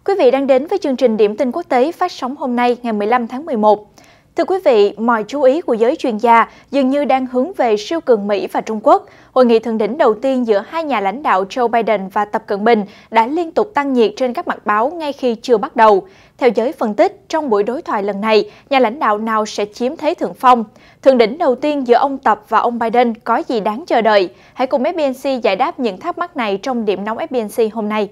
Quý vị đang đến với chương trình Điểm tin quốc tế phát sóng hôm nay ngày 15 tháng 11. Thưa quý vị, mọi chú ý của giới chuyên gia dường như đang hướng về siêu cường Mỹ và Trung Quốc. Hội nghị thượng đỉnh đầu tiên giữa hai nhà lãnh đạo Joe Biden và Tập Cận Bình đã liên tục tăng nhiệt trên các mặt báo ngay khi chưa bắt đầu. Theo giới phân tích, trong buổi đối thoại lần này, nhà lãnh đạo nào sẽ chiếm thế thượng phong? Thượng đỉnh đầu tiên giữa ông Tập và ông Biden có gì đáng chờ đợi? Hãy cùng FBNC giải đáp những thắc mắc này trong Điểm nóng FBNC hôm nay.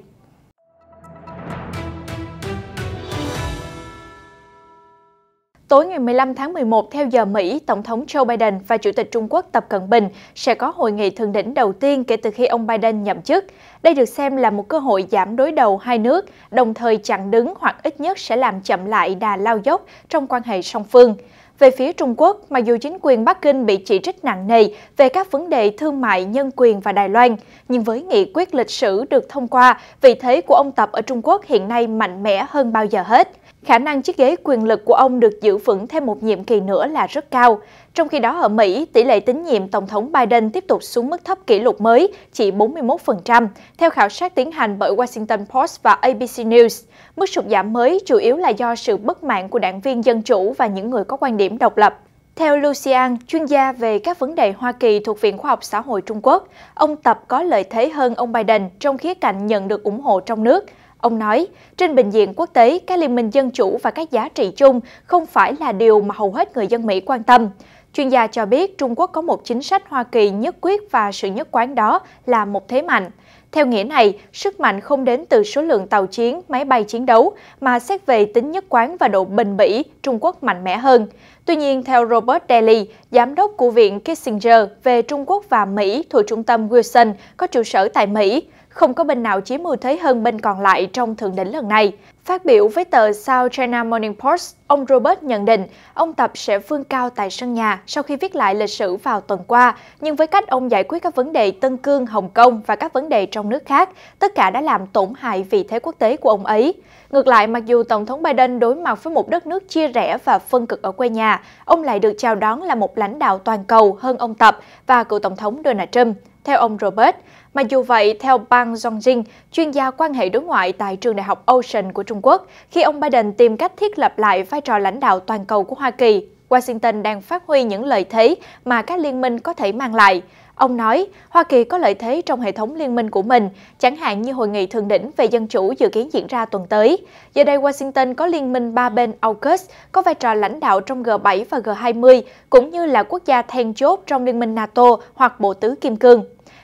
Tối ngày 15 tháng 11 theo giờ Mỹ, Tổng thống Joe Biden và Chủ tịch Trung Quốc Tập Cận Bình sẽ có hội nghị thượng đỉnh đầu tiên kể từ khi ông Biden nhậm chức. Đây được xem là một cơ hội giảm đối đầu hai nước, đồng thời chặn đứng hoặc ít nhất sẽ làm chậm lại đà lao dốc trong quan hệ song phương. Về phía Trung Quốc, mặc dù chính quyền Bắc Kinh bị chỉ trích nặng nề về các vấn đề thương mại, nhân quyền và Đài Loan, nhưng với nghị quyết lịch sử được thông qua, vị thế của ông Tập ở Trung Quốc hiện nay mạnh mẽ hơn bao giờ hết. Khả năng chiếc ghế quyền lực của ông được giữ vững thêm một nhiệm kỳ nữa là rất cao. Trong khi đó ở Mỹ, tỷ lệ tín nhiệm Tổng thống Biden tiếp tục xuống mức thấp kỷ lục mới, chỉ 41%, theo khảo sát tiến hành bởi Washington Post và ABC News. Mức sụt giảm mới chủ yếu là do sự bất mãn của đảng viên Dân Chủ và những người có quan điểm độc lập. Theo Lucian, chuyên gia về các vấn đề Hoa Kỳ thuộc Viện Khoa học Xã hội Trung Quốc, ông Tập có lợi thế hơn ông Biden trong khía cạnh nhận được ủng hộ trong nước. Ông nói, trên bình diện quốc tế, các liên minh dân chủ và các giá trị chung không phải là điều mà hầu hết người dân Mỹ quan tâm. Chuyên gia cho biết Trung Quốc có một chính sách Hoa Kỳ nhất quyết và sự nhất quán đó là một thế mạnh. Theo nghĩa này, sức mạnh không đến từ số lượng tàu chiến, máy bay chiến đấu, mà xét về tính nhất quán và độ bền bỉ, Trung Quốc mạnh mẽ hơn. Tuy nhiên, theo Robert Daly, giám đốc của Viện Kissinger về Trung Quốc và Mỹ thuộc trung tâm Wilson có trụ sở tại Mỹ, không có bên nào chiếm ưu thế hơn bên còn lại trong thượng đỉnh lần này. Phát biểu với tờ South China Morning Post, ông Robert nhận định ông Tập sẽ vươn cao tại sân nhà sau khi viết lại lịch sử vào tuần qua, nhưng với cách ông giải quyết các vấn đề Tân Cương, Hồng Kông và các vấn đề trong nước khác, tất cả đã làm tổn hại vị thế quốc tế của ông ấy. Ngược lại, mặc dù Tổng thống Biden đối mặt với một đất nước chia rẽ và phân cực ở quê nhà, ông lại được chào đón là một lãnh đạo toàn cầu hơn ông Tập và cựu Tổng thống Donald Trump. Theo ông Robert, mặc dù vậy, theo Bang Zongjing, chuyên gia quan hệ đối ngoại tại trường đại học Ocean của Trung Quốc, khi ông Biden tìm cách thiết lập lại vai trò lãnh đạo toàn cầu của Hoa Kỳ, Washington đang phát huy những lợi thế mà các liên minh có thể mang lại. Ông nói, Hoa Kỳ có lợi thế trong hệ thống liên minh của mình, chẳng hạn như Hội nghị thượng đỉnh về dân chủ dự kiến diễn ra tuần tới. Giờ đây, Washington có liên minh ba bên AUKUS, có vai trò lãnh đạo trong G7 và G20, cũng như là quốc gia then chốt trong liên minh NATO hoặc Bộ Tứ Kim Cương.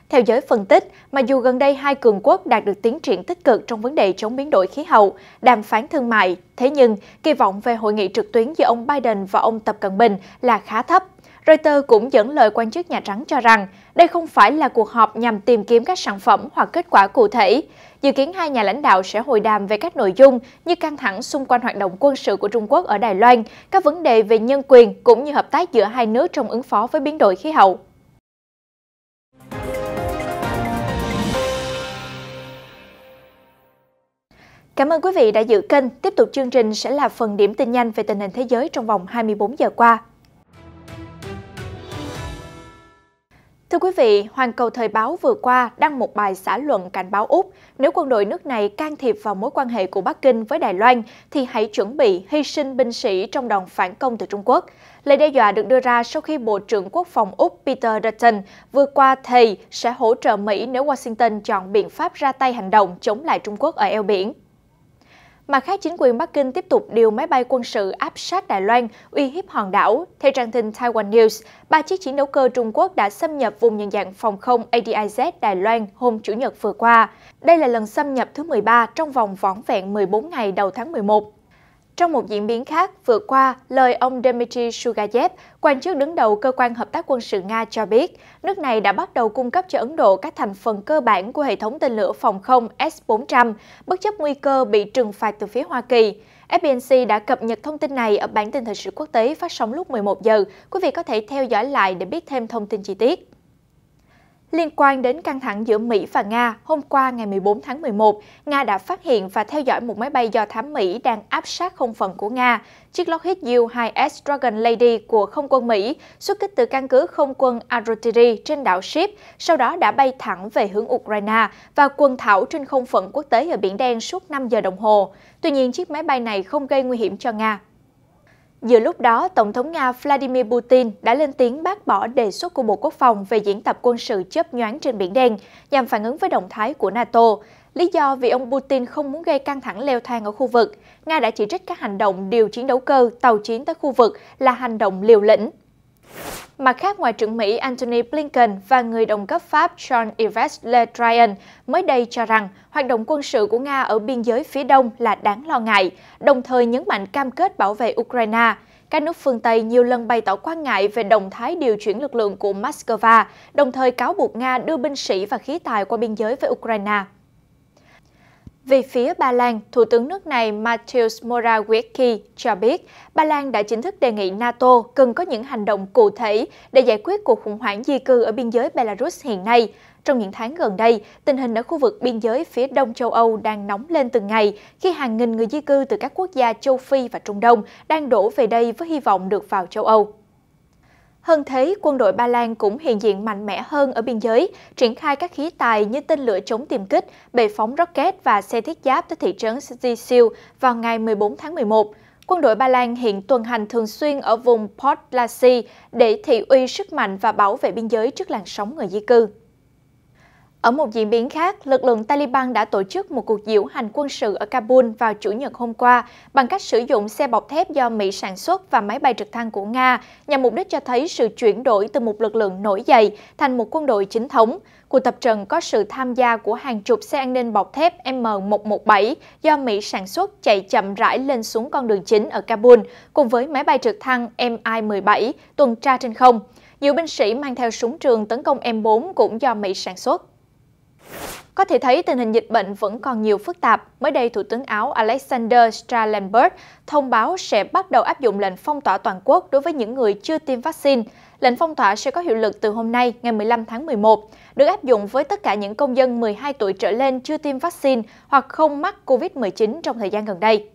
Theo giới phân tích, mặc dù gần đây hai cường quốc đạt được tiến triển tích cực trong vấn đề chống biến đổi khí hậu, đàm phán thương mại, thế nhưng kỳ vọng về hội nghị trực tuyến giữa ông Biden và ông Tập Cận Bình là khá thấp. Reuters cũng dẫn lời quan chức Nhà Trắng cho rằng đây không phải là cuộc họp nhằm tìm kiếm các sản phẩm hoặc kết quả cụ thể. Dự kiến hai nhà lãnh đạo sẽ hội đàm về các nội dung như căng thẳng xung quanh hoạt động quân sự của Trung Quốc ở Đài Loan, các vấn đề về nhân quyền cũng như hợp tác giữa hai nước trong ứng phó với biến đổi khí hậu. Cảm ơn quý vị đã giữ kênh. Tiếp tục chương trình sẽ là phần điểm tin nhanh về tình hình thế giới trong vòng 24 giờ qua. Thưa quý vị, Hoàn Cầu Thời báo vừa qua đăng một bài xã luận cảnh báo Úc, nếu quân đội nước này can thiệp vào mối quan hệ của Bắc Kinh với Đài Loan thì hãy chuẩn bị hy sinh binh sĩ trong đòn phản công từ Trung Quốc. Lời đe dọa được đưa ra sau khi Bộ trưởng Quốc phòng Úc Peter Dutton vừa qua thề sẽ hỗ trợ Mỹ nếu Washington chọn biện pháp ra tay hành động chống lại Trung Quốc ở eo biển. Mặt khác, chính quyền Bắc Kinh tiếp tục điều máy bay quân sự áp sát Đài Loan, uy hiếp hòn đảo. Theo trang tin Taiwan News, 3 chiếc chiến đấu cơ Trung Quốc đã xâm nhập vùng nhận dạng phòng không ADIZ Đài Loan hôm Chủ nhật vừa qua. Đây là lần xâm nhập thứ 13 trong vòng vỏn vẹn 14 ngày đầu tháng 11. Trong một diễn biến khác, vừa qua, lời ông Dmitry Shugayev, quan chức đứng đầu Cơ quan Hợp tác quân sự Nga cho biết, nước này đã bắt đầu cung cấp cho Ấn Độ các thành phần cơ bản của hệ thống tên lửa phòng không S-400, bất chấp nguy cơ bị trừng phạt từ phía Hoa Kỳ. FBNC đã cập nhật thông tin này ở bản tin thời sự quốc tế phát sóng lúc 11 giờ. Quý vị có thể theo dõi lại để biết thêm thông tin chi tiết. Liên quan đến căng thẳng giữa Mỹ và Nga, hôm qua ngày 14 tháng 11, Nga đã phát hiện và theo dõi một máy bay do thám Mỹ đang áp sát không phận của Nga. Chiếc Lockheed U-2S Dragon Lady của không quân Mỹ xuất kích từ căn cứ không quân Arotyri trên đảo Ship, sau đó đã bay thẳng về hướng Ukraine và quần thảo trên không phận quốc tế ở Biển Đen suốt 5 giờ đồng hồ. Tuy nhiên, chiếc máy bay này không gây nguy hiểm cho Nga. Giữa lúc đó, Tổng thống Nga Vladimir Putin đã lên tiếng bác bỏ đề xuất của Bộ Quốc phòng về diễn tập quân sự chớp nhoáng trên Biển Đen nhằm phản ứng với động thái của NATO. Lý do vì ông Putin không muốn gây căng thẳng leo thang ở khu vực, Nga đã chỉ trích các hành động điều chiến đấu cơ, tàu chiến tới khu vực là hành động liều lĩnh. Mặt khác, Ngoại trưởng Mỹ Antony Blinken và người đồng cấp Pháp Jean-Yves Le Drian mới đây cho rằng hoạt động quân sự của Nga ở biên giới phía đông là đáng lo ngại, đồng thời nhấn mạnh cam kết bảo vệ Ukraine. Các nước phương Tây nhiều lần bày tỏ quan ngại về động thái điều chuyển lực lượng của Moscow, đồng thời cáo buộc Nga đưa binh sĩ và khí tài qua biên giới với Ukraine. Về phía Ba Lan, Thủ tướng nước này Mateusz Morawiecki cho biết Ba Lan đã chính thức đề nghị NATO cần có những hành động cụ thể để giải quyết cuộc khủng hoảng di cư ở biên giới Belarus hiện nay. Trong những tháng gần đây, tình hình ở khu vực biên giới phía đông châu Âu đang nóng lên từng ngày khi hàng nghìn người di cư từ các quốc gia châu Phi và Trung Đông đang đổ về đây với hy vọng được vào châu Âu. Hơn thế, quân đội Ba Lan cũng hiện diện mạnh mẽ hơn ở biên giới, triển khai các khí tài như tên lửa chống tiêm kích, bệ phóng rocket và xe thiết giáp tới thị trấn Zisiu vào ngày 14 tháng 11. Quân đội Ba Lan hiện tuần hành thường xuyên ở vùng Podlasie để thị uy sức mạnh và bảo vệ biên giới trước làn sóng người di cư. Ở một diễn biến khác, lực lượng Taliban đã tổ chức một cuộc diễu hành quân sự ở Kabul vào Chủ nhật hôm qua bằng cách sử dụng xe bọc thép do Mỹ sản xuất và máy bay trực thăng của Nga nhằm mục đích cho thấy sự chuyển đổi từ một lực lượng nổi dậy thành một quân đội chính thống. Cuộc tập trận có sự tham gia của hàng chục xe an ninh bọc thép M117 do Mỹ sản xuất chạy chậm rãi lên xuống con đường chính ở Kabul cùng với máy bay trực thăng Mi-17 tuần tra trên không. Nhiều binh sĩ mang theo súng trường tấn công M4 cũng do Mỹ sản xuất. Có thể thấy tình hình dịch bệnh vẫn còn nhiều phức tạp. Mới đây, Thủ tướng Áo Alexander Schallenberg thông báo sẽ bắt đầu áp dụng lệnh phong tỏa toàn quốc đối với những người chưa tiêm vaccine. Lệnh phong tỏa sẽ có hiệu lực từ hôm nay, ngày 15 tháng 11, được áp dụng với tất cả những công dân 12 tuổi trở lên chưa tiêm vaccine hoặc không mắc COVID-19 trong thời gian gần đây.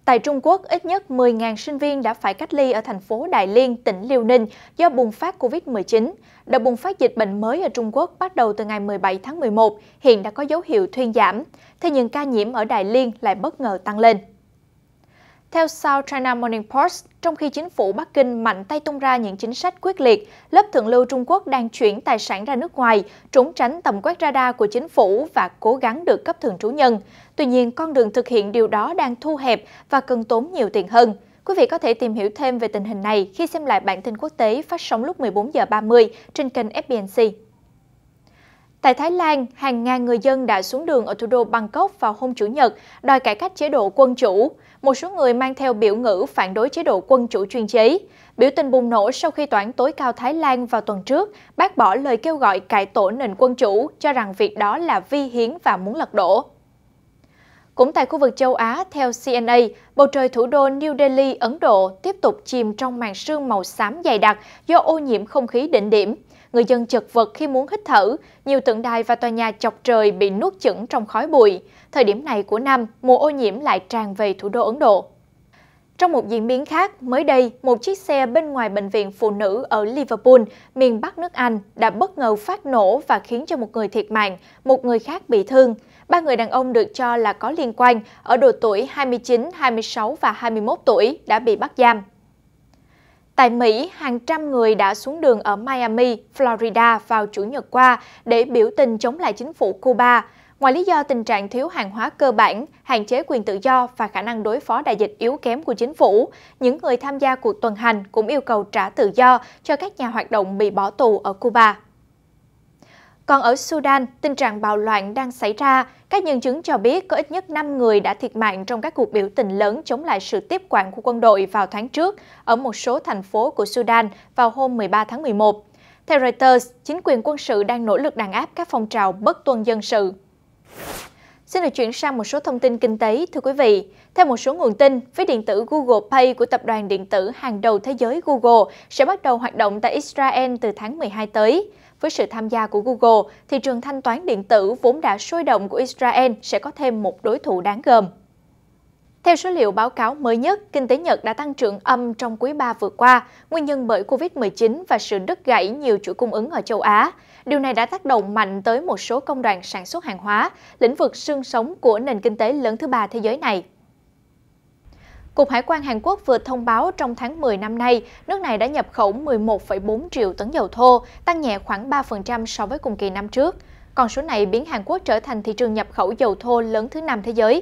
Tại Trung Quốc, ít nhất 10.000 sinh viên đã phải cách ly ở thành phố Đại Liên, tỉnh Liêu Ninh do bùng phát COVID-19. Đợt bùng phát dịch bệnh mới ở Trung Quốc bắt đầu từ ngày 17 tháng 11, hiện đã có dấu hiệu thuyên giảm. Thế nhưng ca nhiễm ở Đại Liên lại bất ngờ tăng lên. Theo South China Morning Post, trong khi chính phủ Bắc Kinh mạnh tay tung ra những chính sách quyết liệt, lớp thượng lưu Trung Quốc đang chuyển tài sản ra nước ngoài, trốn tránh tầm quét radar của chính phủ và cố gắng được cấp thường trú nhân. Tuy nhiên, con đường thực hiện điều đó đang thu hẹp và cần tốn nhiều tiền hơn. Quý vị có thể tìm hiểu thêm về tình hình này khi xem lại bản tin quốc tế phát sóng lúc 14 giờ 30 trên kênh FBNC. Tại Thái Lan, hàng ngàn người dân đã xuống đường ở thủ đô Bangkok vào hôm Chủ nhật đòi cải cách chế độ quân chủ. Một số người mang theo biểu ngữ phản đối chế độ quân chủ chuyên chế. Biểu tình bùng nổ sau khi Tòa án tối cao Thái Lan vào tuần trước bác bỏ lời kêu gọi cải tổ nền quân chủ, cho rằng việc đó là vi hiến và muốn lật đổ. Cũng tại khu vực châu Á, theo CNA, bầu trời thủ đô New Delhi, Ấn Độ tiếp tục chìm trong màn sương màu xám dày đặc do ô nhiễm không khí đỉnh điểm. Người dân chật vật khi muốn hít thở, nhiều tượng đài và tòa nhà chọc trời bị nuốt chửng trong khói bụi. Thời điểm này của năm, mùa ô nhiễm lại tràn về thủ đô Ấn Độ. Trong một diễn biến khác, mới đây, một chiếc xe bên ngoài bệnh viện phụ nữ ở Liverpool, miền Bắc nước Anh đã bất ngờ phát nổ và khiến cho một người thiệt mạng, một người khác bị thương. 3 người đàn ông được cho là có liên quan ở độ tuổi 29, 26 và 21 tuổi đã bị bắt giam. Tại Mỹ, hàng trăm người đã xuống đường ở Miami, Florida vào Chủ nhật qua để biểu tình chống lại chính phủ Cuba. Ngoài lý do tình trạng thiếu hàng hóa cơ bản, hạn chế quyền tự do và khả năng đối phó đại dịch yếu kém của chính phủ, những người tham gia cuộc tuần hành cũng yêu cầu trả tự do cho các nhà hoạt động bị bỏ tù ở Cuba. Còn ở Sudan, tình trạng bạo loạn đang xảy ra. Các nhân chứng cho biết có ít nhất 5 người đã thiệt mạng trong các cuộc biểu tình lớn chống lại sự tiếp quản của quân đội vào tháng trước ở một số thành phố của Sudan vào hôm 13 tháng 11. Theo Reuters, chính quyền quân sự đang nỗ lực đàn áp các phong trào bất tuân dân sự. Xin được chuyển sang một số thông tin kinh tế, thưa quý vị. Theo một số nguồn tin, ví điện tử Google Pay của tập đoàn điện tử hàng đầu thế giới Google sẽ bắt đầu hoạt động tại Israel từ tháng 12 tới. với sự tham gia của Google, thị trường thanh toán điện tử vốn đã sôi động của Israel sẽ có thêm một đối thủ đáng gờm. Theo số liệu báo cáo mới nhất, kinh tế Nhật đã tăng trưởng âm trong quý 3 vừa qua, nguyên nhân bởi Covid-19 và sự đứt gãy nhiều chuỗi cung ứng ở châu Á. Điều này đã tác động mạnh tới một số công đoạn sản xuất hàng hóa, lĩnh vực xương sống của nền kinh tế lớn thứ ba thế giới này. Cục Hải quan Hàn Quốc vừa thông báo trong tháng 10 năm nay, nước này đã nhập khẩu 11,4 triệu tấn dầu thô, tăng nhẹ khoảng 3% so với cùng kỳ năm trước. Con số này biến Hàn Quốc trở thành thị trường nhập khẩu dầu thô lớn thứ 5 thế giới.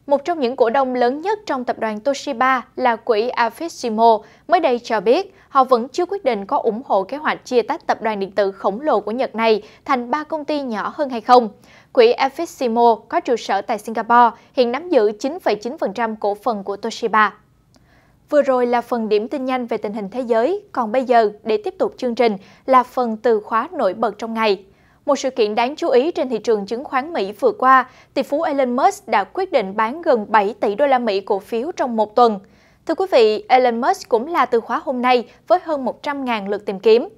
Một trong những cổ đông lớn nhất trong tập đoàn Toshiba là quỹ Affissimo mới đây cho biết họ vẫn chưa quyết định có ủng hộ kế hoạch chia tách tập đoàn điện tử khổng lồ của Nhật này thành 3 công ty nhỏ hơn hay không. Quỹ Affissimo có trụ sở tại Singapore, hiện nắm giữ 9,9% cổ phần của Toshiba. Vừa rồi là phần điểm tin nhanh về tình hình thế giới, còn bây giờ để tiếp tục chương trình là phần từ khóa nổi bật trong ngày. Một sự kiện đáng chú ý trên thị trường chứng khoán Mỹ vừa qua, tỷ phú Elon Musk đã quyết định bán gần 7 tỷ đô la Mỹ cổ phiếu trong một tuần. Thưa quý vị, Elon Musk cũng là từ khóa hôm nay với hơn 100.000 lượt tìm kiếm.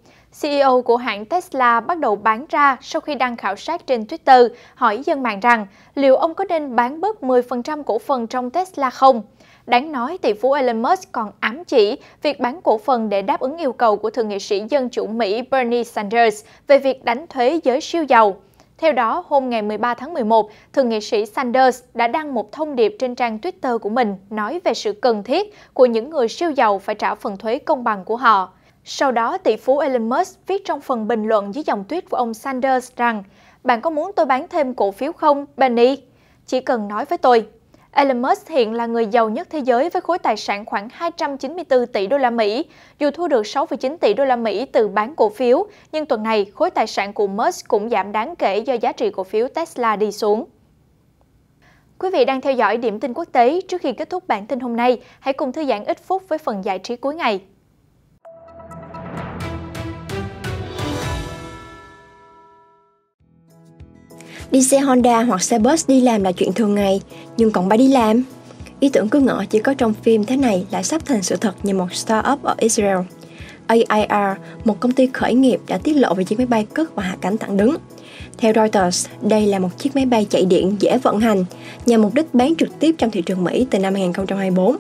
CEO của hãng Tesla bắt đầu bán ra sau khi đăng khảo sát trên Twitter hỏi dân mạng rằng liệu ông có nên bán bớt 10% cổ phần trong Tesla không? Đáng nói, tỷ phú Elon Musk còn ám chỉ việc bán cổ phần để đáp ứng yêu cầu của thượng nghị sĩ Dân chủ Mỹ Bernie Sanders về việc đánh thuế giới siêu giàu. Theo đó, hôm ngày 13 tháng 11, thượng nghị sĩ Sanders đã đăng một thông điệp trên trang Twitter của mình nói về sự cần thiết của những người siêu giàu phải trả phần thuế công bằng của họ. Sau đó, tỷ phú Elon Musk viết trong phần bình luận dưới dòng tweet của ông Sanders rằng "Bạn có muốn tôi bán thêm cổ phiếu không, Bernie? Chỉ cần nói với tôi." Elon Musk hiện là người giàu nhất thế giới với khối tài sản khoảng 294 tỷ đô la Mỹ. Dù thu được 6,9 tỷ đô la Mỹ từ bán cổ phiếu, nhưng tuần này khối tài sản của Musk cũng giảm đáng kể do giá trị cổ phiếu Tesla đi xuống. Quý vị đang theo dõi điểm tin quốc tế. Trước khi kết thúc bản tin hôm nay, hãy cùng thư giãn ít phút với phần giải trí cuối ngày. Đi xe Honda hoặc xe bus đi làm là chuyện thường ngày, nhưng còn ba đi làm? Ý tưởng cứ ngỡ chỉ có trong phim thế này lại sắp thành sự thật như một startup ở Israel. AIR, một công ty khởi nghiệp đã tiết lộ về chiếc máy bay cất và hạ cánh thẳng đứng. Theo Reuters, đây là một chiếc máy bay chạy điện dễ vận hành, nhằm mục đích bán trực tiếp trong thị trường Mỹ từ năm 2024.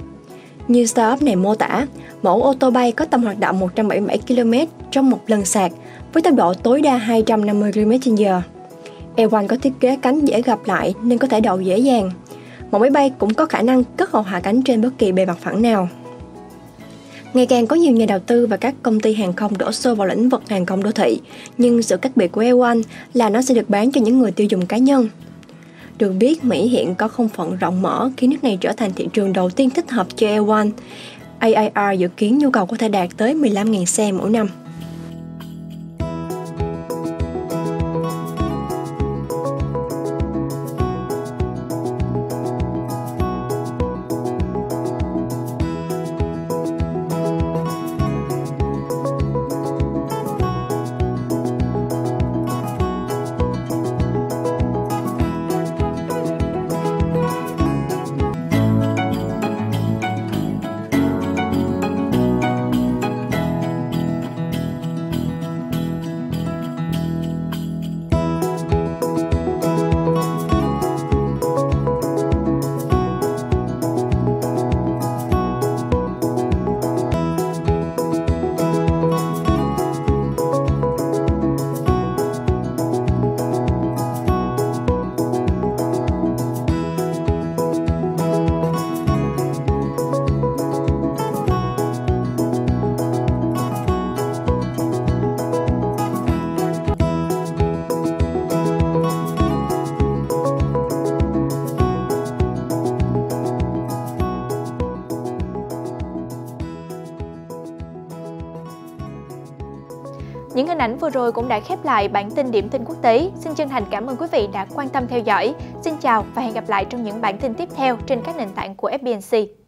Như startup này mô tả, mẫu ô tô bay có tầm hoạt động 177 km trong một lần sạc, với tốc độ tối đa 250 km/h. A1 có thiết kế cánh dễ gập lại nên có thể đậu dễ dàng. Một máy bay cũng có khả năng cất hoặc hạ cánh trên bất kỳ bề mặt phẳng nào. Ngày càng có nhiều nhà đầu tư và các công ty hàng không đổ xô vào lĩnh vực hàng không đô thị, nhưng sự khác biệt của A1 là nó sẽ được bán cho những người tiêu dùng cá nhân. Được biết, Mỹ hiện có không phận rộng mở khi nước này trở thành thị trường đầu tiên thích hợp cho A1. AIR dự kiến nhu cầu có thể đạt tới 15.000 xe mỗi năm. Những hình ảnh vừa rồi cũng đã khép lại bản tin điểm tin quốc tế. Xin chân thành cảm ơn quý vị đã quan tâm theo dõi. Xin chào và hẹn gặp lại trong những bản tin tiếp theo trên các nền tảng của FBNC.